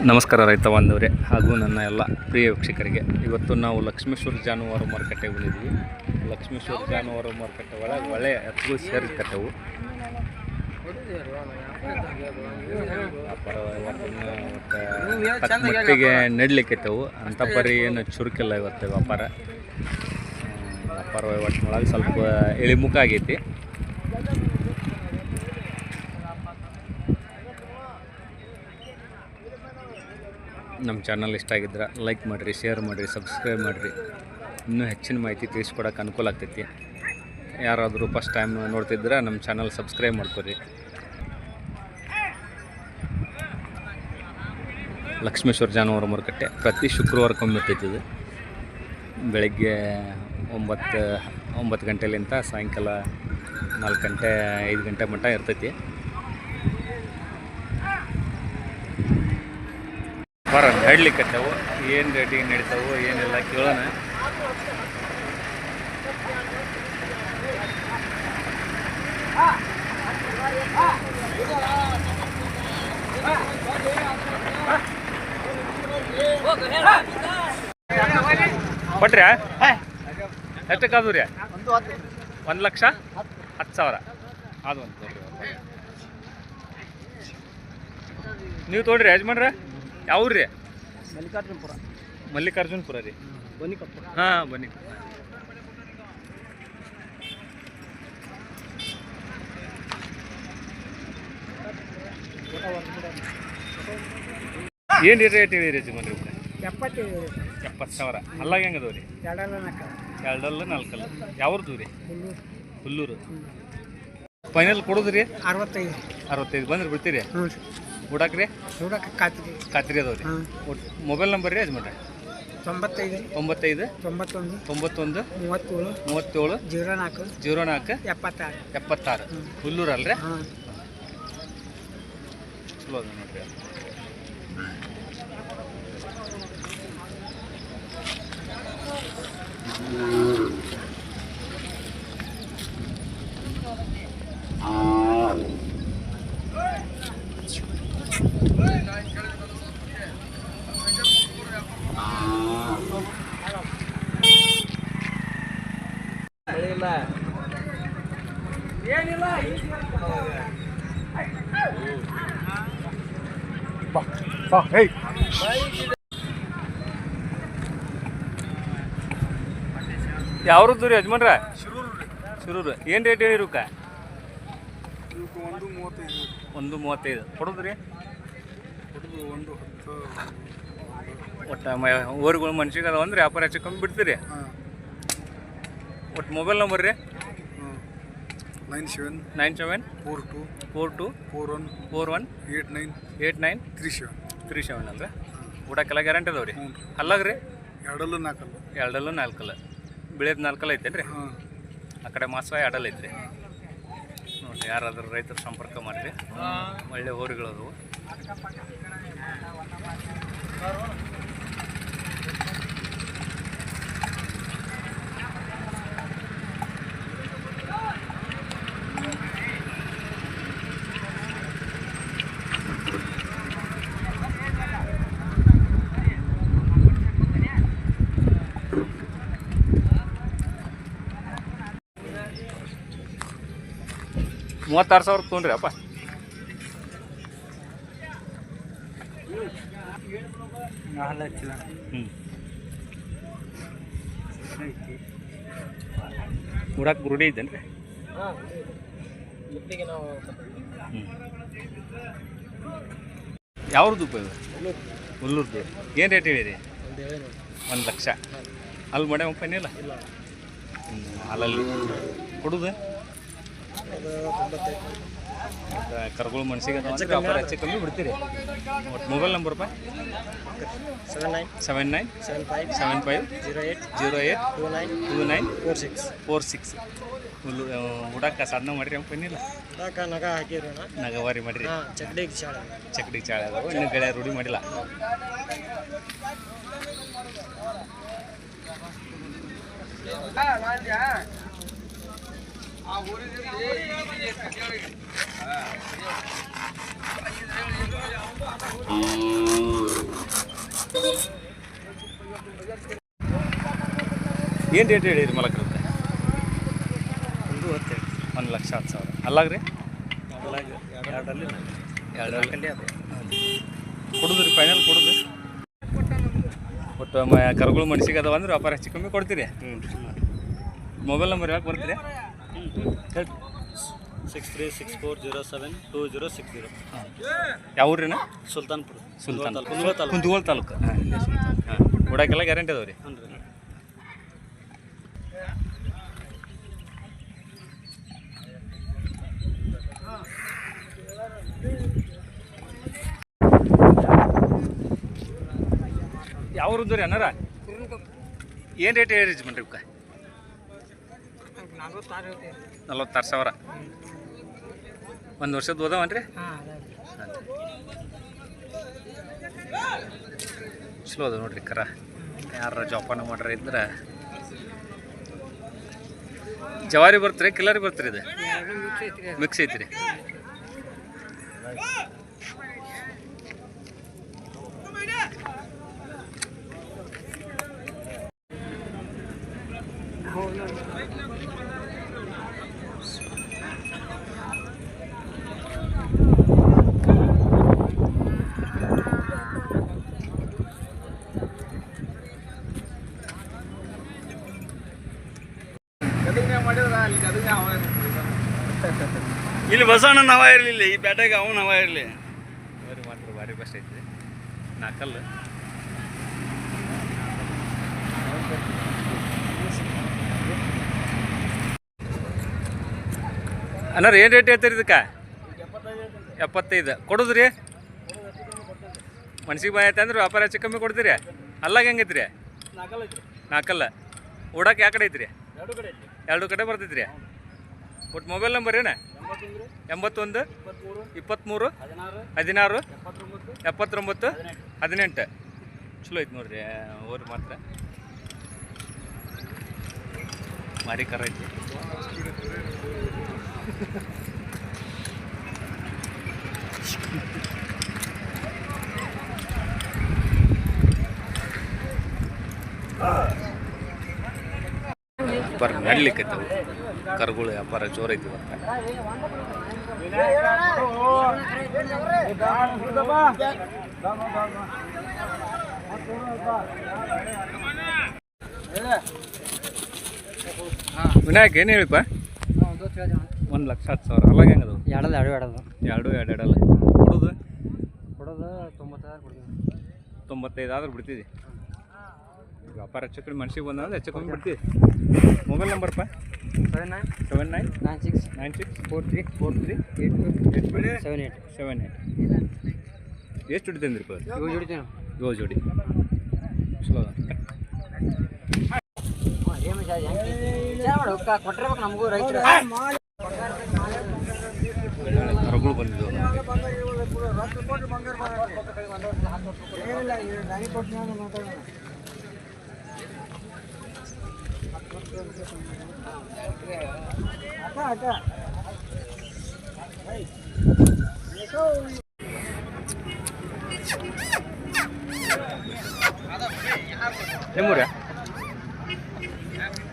ನಮಸ್ಕಾರ ರೈತ ಬಾಂಧವರೇ ಹಾಗೂ ನನ್ನ ಎಲ್ಲ ಪ್ರಿಯ ವೀಕ್ಷಕರಿಗೆ. ಇವತ್ತು ನಾವು ಲಕ್ಷ್ಮೇಶ್ವರ ಜಾನುವಾರು ಮಾರುಕಟ್ಟೆಗೆ ಬಂದಿದ್ದೀವಿ. ಲಕ್ಷ್ಮೇಶ್ವರ ಜಾನುವಾರು ಮಾರುಕಟ್ಟೆ ಒಳಗೆ ಒಳ್ಳೆಯ ಎತ್ತುಗಳು ಸೇರಿಕಟ್ಟೆವು. ಮಟ್ಟಿಗೆ ನಡಲಿಕ್ಕೆವು ಅಂಥ ಪರಿ ಏನು ಚುರುಕಿಲ್ಲ ಇವತ್ತು ವ್ಯಾಪಾರ ವಹಿವಾಟಿನೊಳಗೆ ಸ್ವಲ್ಪ ಇಳಿಮುಖ ಆಗೈತಿ. ನಮ್ಮ ಚಾನಲ್ ಇಷ್ಟ ಆಗಿದ್ರೆ ಲೈಕ್ ಮಾಡಿರಿ, ಶೇರ್ ಮಾಡಿರಿ, ಸಬ್ಸ್ಕ್ರೈಬ್ ಮಾಡಿರಿ. ಇನ್ನೂ ಹೆಚ್ಚಿನ ಮಾಹಿತಿ ತಿಳಿಸ್ಕೊಡೋಕೆ ಅನುಕೂಲ ಆಗ್ತೈತಿ. ಯಾರಾದರೂ ಫಸ್ಟ್ ಟೈಮ್ ನೋಡ್ತಿದ್ರೆ ನಮ್ಮ ಚಾನಲ್ ಸಬ್ಸ್ಕ್ರೈಬ್ ಮಾಡ್ಕೊರಿ. ಲಕ್ಷ್ಮೇಶ್ವರ ಜಾನುವಾರು ಮಾರುಕಟ್ಟೆ ಪ್ರತಿ ಶುಕ್ರವಾರಕ್ಕೊಮ್ಮೆ ಇರ್ತೈತಿ. ಇದು ಬೆಳಗ್ಗೆ 9 ಗಂಟೆಲಿಂದ ಸಾಯಂಕಾಲ 4 ಗಂಟೆ 5 ಗಂಟೆ ಮಟ್ಟ ಇರ್ತೈತಿ. ಬರ ನಡ್ಲಿಕ್ಕತ್ತವು, ಏನು ರೇಟಿಗೆ ನಡೀತಾವು ಏನೆಲ್ಲ ಕೇಳೋಣ. ಕೊಟ್ರಿ ಎಷ್ಟಕ್ಕಾದ್ರು ರೀ? 1,10,000 ಅದು ಒಂದು ತೊಗೊಳ್ರಿ. ನೀವು ತೊಗೊಳ್ರಿ ಯಜಮಾನ್ರ. ಯಾವ ರೀ? ಮಲ್ಲಿಕಾರ್ಜುನಪುರ ರೀ. ಹಾಂ ಬನ್ನಿ. ಏನು ರೇಟ್ ಹೇಳಿರಿ ಯಜಮಾನ್ರಿ? 70,000. ಅಲ್ಲಾಗ ಹೆಂಗೆ ಅದಾವ ರೀ? 2 4 ಯಾವ್ದು ರೀ? ಹುಲ್ಲೂರು. ಫೈನಲ್ ಕೊಡೋದು ರೀ? 65 ಬಂದ್ರೆ ಬಿಡ್ತೀರಿ? ಊಟಕ್ಕೆ ಖಾತ್ರಿ ಅದಾವ ರೀ. ಮೊಬೈಲ್ ನಂಬರ್ ರೀ ಯಜಮಾನ್ರಿ? 95 91 37 04 76 ಹುಲ್ಲೂರು ಅಲ್ರಿ? ಚಲೋ ಅದ ನೋಡ್ರಿ. ಏನಿಲ್ಲ ಯಾವ್ದು ರೀ ಯಜಮಾನ್ರ? ಶಿರೂರು. ಏನು ರೇಟ್ ಹೇಳಿ ರೂಕ? 135 ಕೊಡೋದು ರೀ? ಒಟ್ಟು ಊರುಗಳು ಮನ್ಸಿಗೆ ಅದಾವ ಅಂದ್ರೆ ವ್ಯಾಪಾರ ಹೆಚ್ಚು ಕಮ್ಮಿ ಬಿಡ್ತೀರಿ? ಒಟ್ಟು ಮೊಬೈಲ್ ನಂಬರ್ ರೀ? 97 42 41 89 37 ಅಲ್ರಿ? ಊಟಕ್ಕೆಲ್ಲ ಗ್ಯಾರಂಟಿ ಅದಾವ ರೀ? ಅಲ್ಲಾಗ ರೀ? 2 4 ಬೆಳೆಯೋದು 4 ಐತೇನು ರೀ? ಆ ಕಡೆ ಮಾಸ 2 ಐತ್ರಿ. ನೋಡಿರಿ, ಯಾರಾದ್ರೂ ರೈತರು ಸಂಪರ್ಕ ಮಾಡಿರಿ. ಒಳ್ಳೆ ಹೋರಿಗಳದವು. $36,000 ತೊಗೊಂಡ್ರಿ ಅಪ್ಪ. ಉಡಾಕ್ ರೂಢಿ ಇದ್ದೇನೆ ರೀ? ಯಾವ್ದು ಇದು? ಹುಲ್ಲೂರ್ದು. ಏನು ರೇಟ್ ಹೇಳಿರಿ? 1,00,000. ಅಲ್ಲಿ ಮಾಡೇ ಫೈನಲ್ ಇಲ್ಲ? ಅಲ್ಲಲ್ಲಿ ಕೊಡುದು ಕರ್ಗಳು ಮನ್ಸಿಗೆ ವ್ಯಾಪಾರ ಹೆಚ್ಚು ಕಮ್ಮಿ ಬಿಡ್ತೀರಿ? ಒಟ್ಟು ಮೊಬೈಲ್ ನಂಬರ್ 79 75 08 29 46. ಊಟಕ್ಕೆ ಸಣ್ಣ ಮಾಡಿರಿ ಫೈನಿಲ್ಲ? ನಗವಾರಿ ಮಾಡಿರಿ. ಚಕಡಿ ಚಾಳೆ ಅದಾವ, ಇನ್ನು ಗೆಳೆಯ ರೂಢಿ ಮಾಡಿಲ್ಲ. ಏನು ರೇಟ್ ಹೇಳಿರಿ ಮಲಕ್ರ 1,10,000 ಅಲ್ಲಾಗ್ರಿ ಕೊಡುದು ರೀ ಫೈನಲ್ ಕೊಡುದು ಒಟ್ಟು ಕರುಗಳು ಮನ್ಸಿಗೆ ಅದಾವ ಅಂದ್ರೆ ವ್ಯಾಪಾರ ಹೆಚ್ಚು ಕಮ್ಮಿ ಕೊಡ್ತೀರಿ ಮೊಬೈಲ್ ನಂಬರ್ ಯಾಕೆ ಬರ್ತೀರಿ 6364072060 ಯಾವ ಊರಿನ ಸುಲ್ತಾನ್ಪುರ ಕುಂದಗೋಳ ತಾಲೂಕು ಕೊಡಕ್ಕೆಲ್ಲ ಗ್ಯಾರಂಟಿ ಅದಾವ ರೀ ಯಾವ ಊರದ್ದು ರೀ ಅನ್ನಾರ ಏನು ರೇಟ್ ಹೇಳಿರಿ ಯಜಮಾನ್ರಿ ಇವಕ್ಕೆ 46,000 ಒಂದು ವರ್ಷದ ಓದಾವನ್ರಿ ಚಲೋ ಅದ ನೋಡ್ರಿ ಕರ ಯಾರ ಜೋಪಾನ ಮಾಡ್ರ ಇದ್ರೆ ಜವಾರಿ ಬರ್ತೀರಿ ಕಿಲಾರಿ ಬರ್ತೀರಿ ಇದು ಮಿಕ್ಸ್ ಐತ್ರಿ ಇಲ್ಲಿ ಬಸವಣ್ಣ ನಾವ ಇರಲಿಲ್ಲ ಈ ಪೇಟೆಗೆ ಅವನು ನಾವ ಇರಲಿ ಮಾತ್ರ ಭಾರಿ ಬೆಸ್ಟ್ ಐತಿ ನಾಲ್ಕಲ್ಲು ಅನ್ನಾರ ಏನು ರೇಟ್ ಹೇಳ್ತೀರಿ ಇದಕ್ಕೆ 75 ಕೊಡೋದು ರೀ ಮನ್ಸಿಗೆ ಬಾಯ್ ಐತೆ ಅಂದ್ರೆ ವ್ಯಾಪಾರ ಹೆಚ್ಚು ಕಮ್ಮಿ ಕೊಡ್ತೀರಿ ಅಲ್ಲಾಗ ಹೆಂಗೈತ್ರಿ ನಾಲ್ಕಲ್ಲ ಓಡಕ್ಕೆ ಯಾವ ಕಡೆ ಐತ್ರಿ ಎರಡು ಕಡೆ ಬರ್ತೈತ್ರಿ ಒಟ್ಟು ಮೊಬೈಲ್ ನಂಬರ್ ಏನ 81 23 16 79 18 ಚಲೋ ಐತಿ ನೋಡ್ರಿ ಊರು ಮಾತ್ರ ಮಾರಿ ಕರ ಐತಿ ಬರ್ರಿ ನಡ್ಲಿಕ್ಕೆ ಕರುಗಳು ವ್ಯಾಪಾರ ಜೋರೈತಿ ವಿನಾಯಕ್ ಏನು ಹೇಳಿಪ್ಪ 1,10,000 ಅಲ್ಲಾಗ ಹೆಂಗದು ಎರಡು ಕೊಡೋದು 95 ಆದ್ರೆ ಬಿಡ್ತಿದ್ದಿ ವ್ಯಾಪಾರ ಹೆಚ್ಚು ಕಮ್ಮಿ ಮನ್ಸಿಗೆ ಬಂದ್ರೆ ಹೆಚ್ಚು ಕಮ್ಮಿ ಬಿಡ್ತೀವಿ ಮೊಬೈಲ್ ನಂಬರ್ಪ 799643438278 ಎಷ್ಟು ಹೊಡಿತೇನ್ರಿ ಪ 7 ಜೋಡಿ ಚಲೋ ಕರುಗಳು ಬಂದಿದ್ದು ನಿಮ್ಮೂರ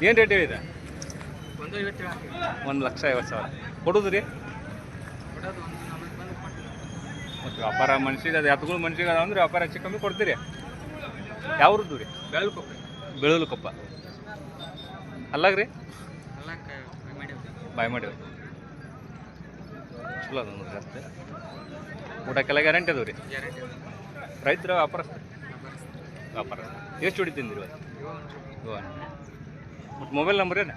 ಏನು ರೇಟ್ ಹೇಳಿದೆ 1,50,000 ಕೊಡೋದು ರೀ ಮತ್ತು ವ್ಯಾಪಾರ ಮನ್ಸಿಗೆ ಅದು ಎತ್ತುಗಳು ಮನ್ಸಿಗೆ ಅದ ಅಂದ್ರೆ ವ್ಯಾಪಾರ ಹೆಚ್ಚು ಕಮ್ಮಿ ಕೊಡ್ತೀರಿ ಯಾವ್ರದ್ದು ರೀ ಬೆಳೂಲುಕೊಪ್ಪ ಅಲ್ಲಾಗ್ರಿ ಬಾಯ್ ಮಾಡಿವಿ ಚಲೋ ಅದ ನೋಡ್ರಿ ರಸ್ತೆ ಊಟಕ್ಕೆಲ್ಲ ಗ್ಯಾರಂಟಿ ಅದಾವ ರೀ ರೈತರ ವ್ಯಾಪಾರಸ್ಥ ಎಷ್ಟು ಹೊಡಿತೀನಿ ರೀ ಮತ್ತು ಮೊಬೈಲ್ ನಂಬರ್ ಏನು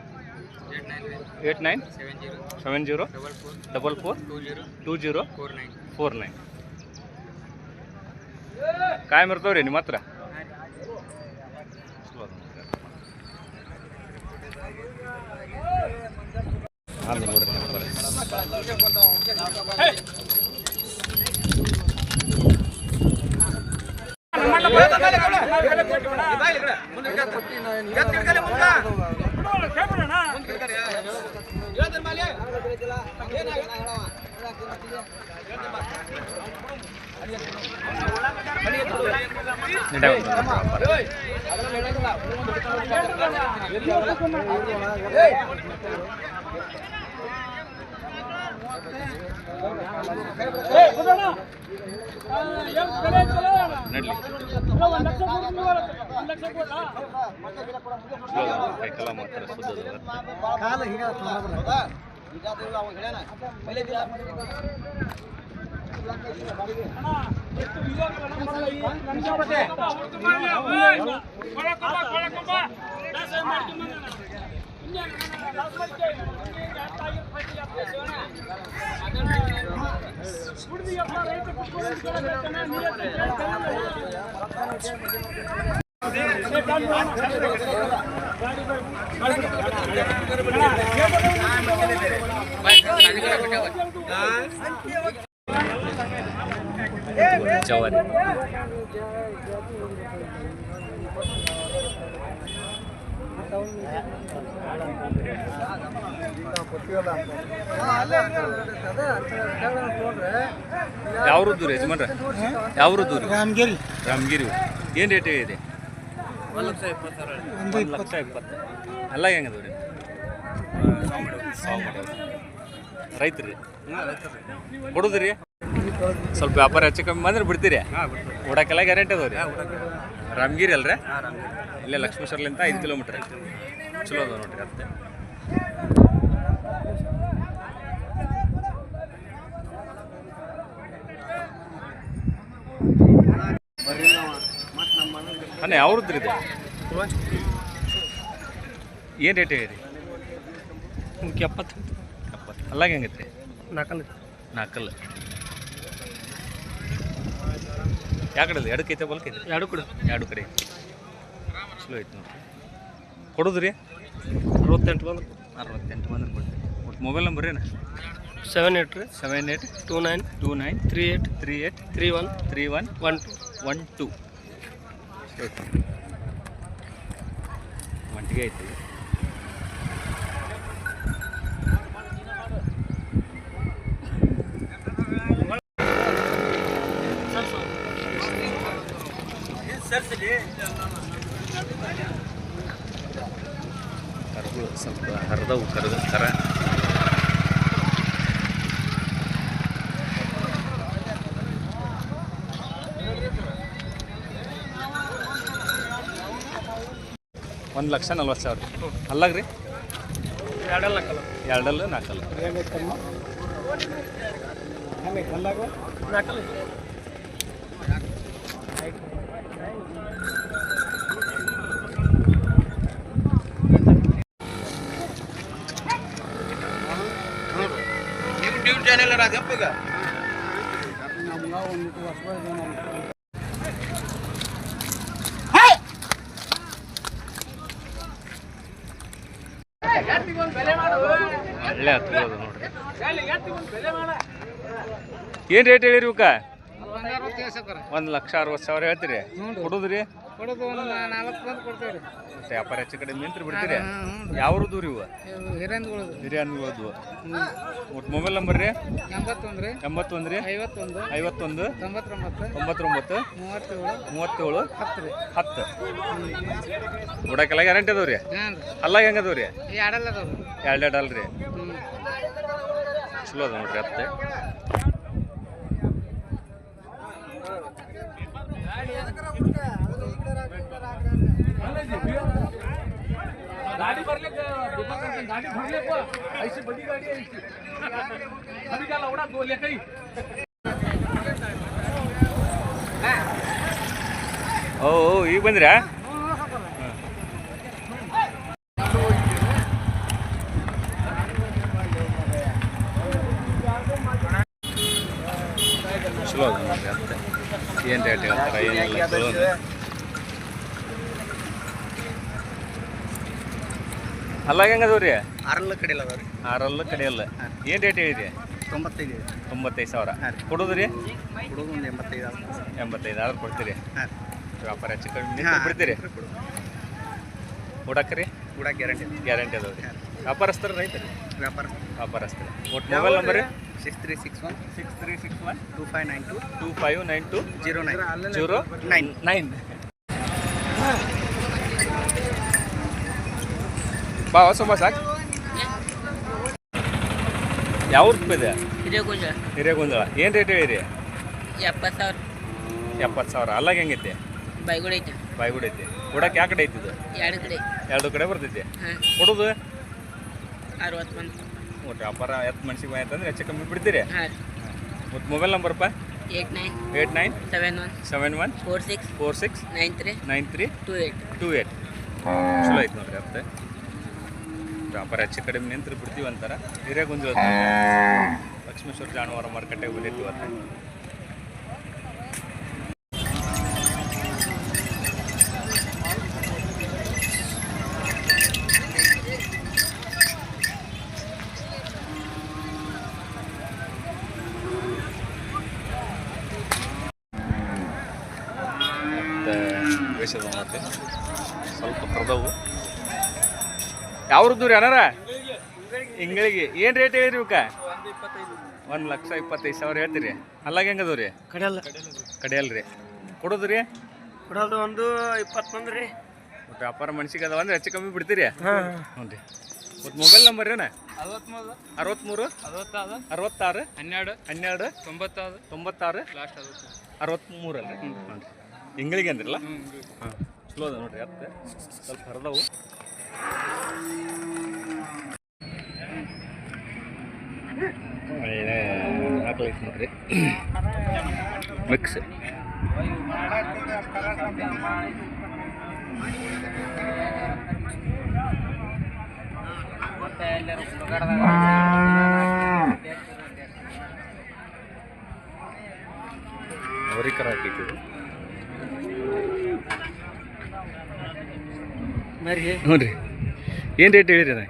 8970442049 ಕಾಯಂ ಇರ್ತಾವ್ರಿ ನಿಮ್ಮ ಹತ್ರ ನೋಡ್ರಿ ನಡ್ಲಿ ಕೈಕಲ ಮಾತ್ರ ಸುದ್ದದ ಜವಾರಿ ಯಾವ ದೂರ ಯಜಮಾನ್ರ ಯಾವ ದೂರ ರಾಮಗಿರಿ ರಾಮಗಿರಿ ಏನು ರೇಟ್ ಇದೆ 1,20,000 ಅಲ್ಲ ಹೆಂಗದವ್ರಿ ರೈತರಿ ಕೊಡುದ್ರಿ ಸ್ವಲ್ಪ ವ್ಯಾಪಾರ ಹೆಚ್ಚು ಕಮ್ಮಿ ಬಂದ್ರೆ ಬಿಡ್ತೀರಿ ಓಡಾಕೆಲ್ಲ ಗ್ಯಾರಂಟಿ ಅದಾವ್ರಿ ರಾಮಗಿರಿ ಅಲ್ರಿ ಇಲ್ಲೇ ಲಕ್ಷ್ಮೇಶ್ವರ್ಲಿಂದ 5 ಕಿಲೋಮೀಟ್ರ್ ಚಲೋ ಅದಾವ ನೋಡ್ರಿ ಅತ್ತೆ ಅಣ್ಣ ಯಾವ್ರದ್ರಿ ಇದು ಏನು ರೇಟ್ ಹೇಳಿರಿ 70 ಅಲ್ಲಾಗ ಹೆಂಗೈತ್ರಿ ನಾಲ್ಕಲ್ಲ ಯಾವ ಕಡೆ ಎಡಕ್ಕೈತೆ ಬಲ್ಕೈತೆ ಎರಡು ಕಡೆ ಚಲೋ ಐತೆ ನೋಡ್ರಿ ಕೊಡೋದ್ರಿ 68 ಬಂದ್ರೆ 68 ಬಂದ್ರೆ ಕೊಡ್ತೀವಿ ಒಟ್ಟು ಮೊಬೈಲ್ ನಂಬರ್ ಏನು 78 29 38 31 12 ಒಂಟಿಗೆ ಐತಿ ಕರುಗಳು ಸ್ವಲ್ಪ ಹರಿದವು ಕರ 1,40,000 ಅಲ್ಲಾಗ್ರಿ ಎರಡಲ್ಲ ನಾಲ್ಕಲ್ಲ ಯೂಟ್ಯೂಬ್ ಚಾನೆಲ್ ರಾಜಪ್ಪಗ ಒಳ್ಳೆ ಹತ್ಬೋದು ನೋಡ್ರಿ ಏನು ರೇಟ್ ಹೇಳಿರಿ ಇವಕ್ಕ 1,60,000 ಹೇಳ್ತೀರಿ ಕೊಡೋದ್ರಿ ಮತ್ತೆ ವ್ಯಾಪಾರ ಹೆಚ್ಚು ಕಡೆ ನಿಂತ್ರಿ ಬಿಡ್ತೀರಿ ಯಾವ ದೂರ ಇವು ಹಿರಿಯನ್ಗಳದು ಒಟ್ಟು ಮೊಬೈಲ್ ನಂಬರ್ ರೀ 81 51 99 37 10 ಉಡಕ್ಕೆಲ್ಲ ಗ್ಯಾರಂಟಿ ಅದಾವ್ರಿ ಅಲ್ಲ ಹೆಂಗೆ ಅದಾವ್ರಿ ಎರಡು ಅಲ್ರಿ ಚಲೋ ಅದ ನೋಡ್ರಿ ಅತ್ತೆ गाड़ी भरले गाड़ी भरले ऐसी बड़ी गाड़ी है ऐसी अभी क्या लौड़ा दो ले कहीं ಓ ಈಗ ಬಂದ್ರಾ ಚಲೋ ಅದ ನೋಡ್ರಿ ಅತ್ತೆ ಏನು ರೇಟ್ ಹೇಳ್ತಾರ ಏನಿಲ್ಲ ಚಲೋ ಅಲ್ಲ ಹೆಂಗದವ್ರಿ ಆರಲ್ಲ ಕಡೆಯಲ್ಲ ಅದಾವ ರೀ ಆರಲ್ಲ ಕಡೆಯಲ್ಲ ಏನು ರೇಟ್ ಹೇಳಿರಿ 95,000 ಕೊಡೋದ್ರಿ ಹುಡುಗ ಒಂದು 85,000 ಕೊಡ್ತೀರಿ ಹಾಂ ವ್ಯಾಪಾರ ಹೆಚ್ಚು ಕಡಿಮೆ ಬಿಡ್ತೀರಿ ಕೊಡಕ್ರಿ ಕೂಡ ಗ್ಯಾರಂಟಿ ಗ್ಯಾರಂಟಿ ಅದಾವ್ರಿ ವ್ಯಾಪಾರಸ್ಥರು ರೈತರಿ ವ್ಯಾಪಾರ ವ್ಯಾಪಾರಸ್ಥರು ಒಟ್ಟು ಮೊಬೈಲ್ ನಂಬರ್ 6361 6361 2592 2592 09 09 ಬಾ ಹೊಸ ಸಾಕು ಯಾವ ರೂಪಾಯಿ ಇದೆ ಹಿರೇಗೊಂಜಳ ಏನು ರೇಟ್ ಹೇಳಿರಿ 70,000 70,000 ಅಲ್ಲಾಗ ಹೆಂಗೈತೆ ಬೈಗುಳ ಐತೆ ಬಾಯ್ಗುಡಿ ಐತಿ ಕೊಡಕ್ಕೆ ಯಾವ ಕಡೆ ಐತಿ ಇದು ಎರಡು ಕಡೆ ಎರಡು ಕಡೆ ಬರ್ತೈತಿ ಹಾಂ ಕೊಡೋದು 60 ಮಂದಿ ಒಟ್ಟು ವ್ಯಾಪಾರ ಎತ್ತು ಮನ್ಸಿಗೆ ಆಯ್ತಂದ್ರೆ ಹೆಚ್ಚು ಕಮ್ಮಿ ಬಿಡ್ತೀರಿ ಹಾಂ ಮತ್ತು ಮೊಬೈಲ್ ನಂಬರ್ಪ 89 89 71 71 46 46 93 93 28 28 ಚಲೋ ಐತೆ ನೋಡ್ರಿ ಅತ್ತೆ ವ್ಯಾಪಾರ ಹೆಚ್ಚು ಕಡಿಮೆ ನಿಂತ್ರೆ ಬಿಡ್ತೀವಿ ಅಂತಾರೆ ಹಿರೇಗುಂಜಳ ಲಕ್ಷ್ಮೇಶ್ವರ ಜಾನುವಾರು ಮಾರ್ಕೆಟಿಗೆ ಬಂದಿರ್ತೀವಿ ಅಂತ ಬೇಸದ ಮತ್ತೆ ಸ್ವಲ್ಪ ಕರ್ದವು ಯಾವ್ರದ್ದು ರೀ ಅನಾರ ಹಿಂಗಳಿಗೆ ಏನು ರೇಟ್ ಹೇಳಿರಿ ಇವಕ್ಕ 1,25,000 ಹೇಳ್ತೀರಿ ಅಲ್ಲಾಗ ಹೆಂಗದವು ರೀ ಕಡೆಯಲ್ಲ ರೀ ಕೊಡೋದು ರೀ ಕೊಡೋದು ಒಂದು 20 ಮಂದಿ ರೀ ಮತ್ತು ವ್ಯಾಪಾರ ಮನ್ಸಿಗೆ ಅದಾವ ಅಂದ್ರೆ ಹೆಚ್ಚು ಕಮ್ಮಿ ಬಿಡ್ತೀರಿ ಹ್ಞೂ ರೀ ಮತ್ತು ಮೊಬೈಲ್ ನಂಬರ್ ಏನ 63 66 12 96 ಲಾಸ್ಟ್ 63 ಅಲ್ಲ ಹ್ಞೂ ರೀ ಹಿಂಗಳಿಗೆ ಅಂದ್ರಲ್ಲ ಹಾಂ ಚಲೋ ಅದ ನೋಡ್ರಿ ಅತ್ತೆ ಸ್ವಲ್ಪ ಹರಿದವು ಒಳ್ಳೆ ಹಾಕ್ಲೈತೆ ನೋಡ್ರಿ ಮಿಕ್ಸ್ ಅವರಿಕರ ಹಾಕಿದ್ದು ಹ್ಞೂ ರೀ ಏನು ರೇಟ್ ಹೇಳಿರಿ ಅದ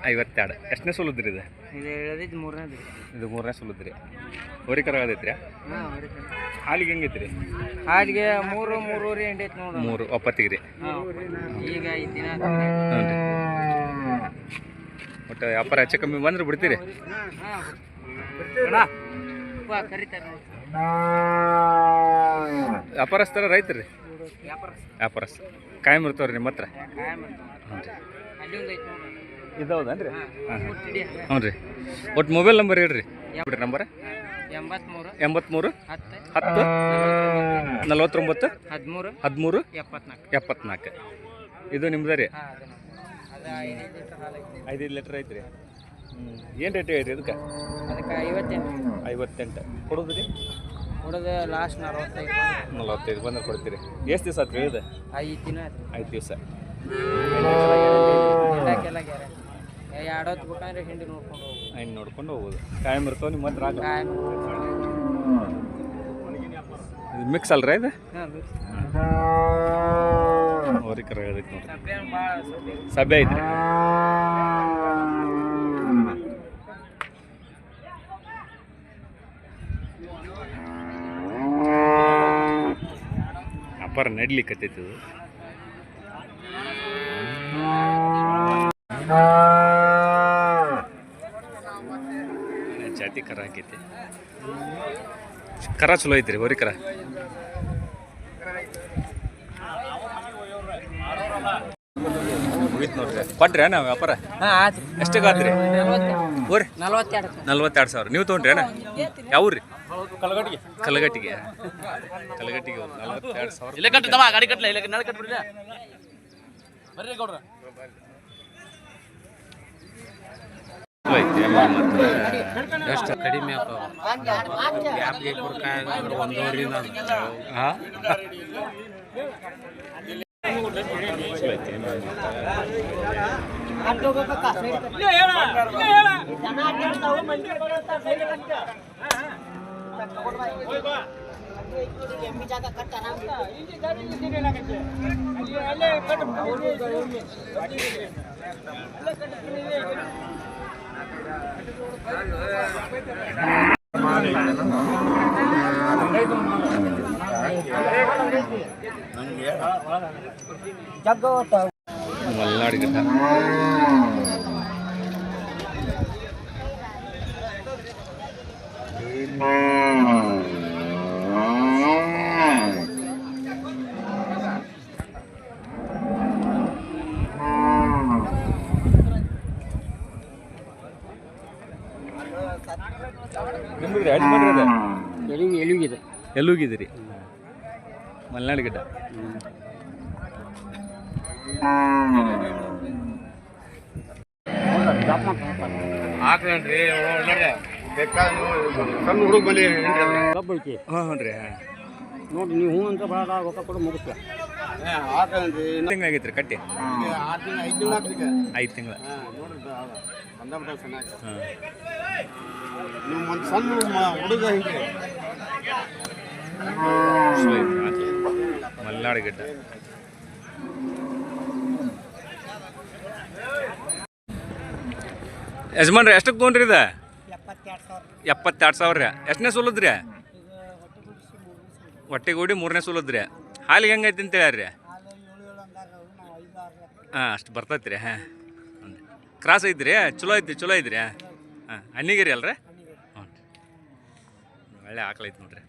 52 ಎಷ್ಟನೇ ಸೋಲದ್ರಿ ಇದು ಇದು ಮೂರನೇದು ಇದು ಮೂರನೇ ಸೋಲದ್ರಿ ಅವರಿಕರ ಆಗೈತ್ರಿ ಹಾಲಿಗೆ ಹೆಂಗೈತ್ರಿ ಹಾಲಿಗೆ 3 ಎಂಟೈತೆ ನೋಡ್ರಿ 3 ಒಪ್ಪತ್ತಿಗೆ ರೀ ಈಗ 5 ದಿನ ಹ್ಞೂ ರೀ ಒಟ್ಟು ವ್ಯಾಪಾರ ಹೆಚ್ಚು ಕಮ್ಮಿ ಬಂದ್ರೆ ಬಿಡ್ತೀರಿ ಕರಿತಾರೆ ವ್ಯಾಪಾರಸ್ಥರ ರೈತರು ರೀ ವ್ಯಾಪಾರಸ್ಥ ಕಾಯಂ ಇರ್ತಾವ್ರಿ ನಿಮ್ಮ ಹತ್ರ ಹ್ಞೂ ರೀ ಇದಾವದನ್ರಿ ಹಾಂ ಹ್ಞೂ ರೀ ಒಟ್ಟು ಮೊಬೈಲ್ ನಂಬರ್ ಹೇಳ್ರಿ ಬಿಡ್ರಿ ನಂಬರ್ 83 10 10 49 13 13 74 ಇದು ನಿಮ್ದು ರೀ 5 ಲೀಟ್ರ್ ಐತ್ರಿ ಹ್ಞೂ ಏನು ರೇಟ್ ಹೇಳ್ರಿ ಇದಕ್ಕೆ ಅದಕ್ಕೆ 58 ಕೊಡೋದು ರೀ ಕೊಡೋದು ಲಾಸ್ಟ್ 45 ಬಂದ್ರೆ ಕೊಡ್ತೀರಿ ಎಷ್ಟು ದಿವಸ ಆಯ್ತು ಹೇಳಿದೆ 5 ದಿನ 5 ದಿವಸ ಗ್ಯಾರಂಟಿ 2 ಹೊತ್ತು ಬೇಕಂದ್ರೆ ಹಿಂಡಿ ನೋಡ್ಕೊಂಡು ಹೋಗ್ಬೋದು ಹಿಂಗೆ ನೋಡ್ಕೊಂಡು ಹೋಗ್ಬೋದು ಕಾಯಂ ಇರ್ತಾವೆ ನಿಮ್ಮ ಹತ್ರ ಇದು ಮಿಕ್ಸ್ ಅಲ್ರ ಇದು ಅವರಿಕರ ಹೇಳೈತೆ ನೋಡ್ರಿ ಸಭೆ ಐತ್ರಿ ವ್ಯಾಪಾರ ನಡ್ಲಿಕ್ಕತ್ತೈತಿ ಇದು ಜಾತಿ ಕರ ಹಾಕೈತಿ ಕರ ಚಲೋ ಐತ್ರಿ ಹೊರಿ ಕರ ಮುಗೀತು ನೋಡ್ರಿ ಕೊಟ್ರಿ ಅಣ್ಣ ವ್ಯಾಪಾರ ಎಷ್ಟಿಗೆ ಆತ್ರಿ ಓರಿ 42,000 ನೀವು ತೊಗೊಂಡ್ರಿ ಅಣ್ಣ ಯಾವ್ರಿ ಕಲಗಟ್ಟಿಗೆ 42,000 ಗಾಡಿ ಕಟ್ಲ ಇಲ್ಲ ನಾಳೆ ಕಟ್ಬಿಡ್ಲ ಬರ್ರಿ ಗೌಡ್ರ ಎಷ್ಟು ಕಡಿಮೆ ಮಲೆನಾಡು ಗಿಟ್ಟ ನಿಮ್ದು ಯಜಮಾನ್ರಿ ಅದ ಎಲ್ಲಿಗಿದೆ ಎಲ್ಲೂಗಿದ್ದೀರಿ ಮಲೆನಾಡು ಗಿಡ್ಡ ಹಾಕ್ರಿ ಬೇಕಾದ್ರೆ ಸಣ್ಣ ಹುಡುಗ ಬಲಿ ಕಬ್ಬು ಐತಿ ಹಾಂ ಹ್ಞೂ ರೀ ಹಾಂ ನೋಡಿ ನೀವು ಹ್ಞೂ ಅಂತ ಭಾಳ ರೊಕ್ಕ ಕೊಡು ಮುಗಿಸ್ತೀವಿ ಹಾಕ್ರಿ ತಿಂಗಳಾಗೈತ್ರಿ ಕಟ್ಟಿ 6 ತಿಂಗಳು 5 ತಿಂಗಳು 5 ತಿಂಗಳು ನೋಡ್ರಿ ಬಂದಾಬಿಟ್ಟ ಚೆನ್ನಾಗಿ ಹಾಂ ನೀವು ಒಂದು ಸಣ್ಣ ಹುಡುಗ ಹಿಂಗೆ ಮಲೆನಾಡು ಗಿಡ್ಡ ಯಜಮಾನ್ರಿ ಎಷ್ಟಕ್ಕೆ ತೊಗೊಂಡ್ರಿ ಇದು 72,000 ರೀ ಎಷ್ಟನೇ ಸೋಲದ್ರಿ ಹೊಟ್ಟೆಗೂಡಿ 3ನೇ ಸೋಲದ್ರಿ ಹಾಲಿಗೆ ಹೆಂಗೈತಿ ಅಂತ ಹೇಳ್ರಿ ಹಾಂ ಅಷ್ಟು ಬರ್ತೈತಿ ರೀ ಹಾಂ ಕ್ರಾಸ್ ಐತ್ರಿ ಚಲೋ ಐತ್ರಿ ಹಾಂ ಹಣ್ಣಿಗಿರಿ ಅಲ್ರಿ ಹ್ಞೂ ಒಳ್ಳೆ ಆಕಳ ಐತಿ ನೋಡ್ರಿ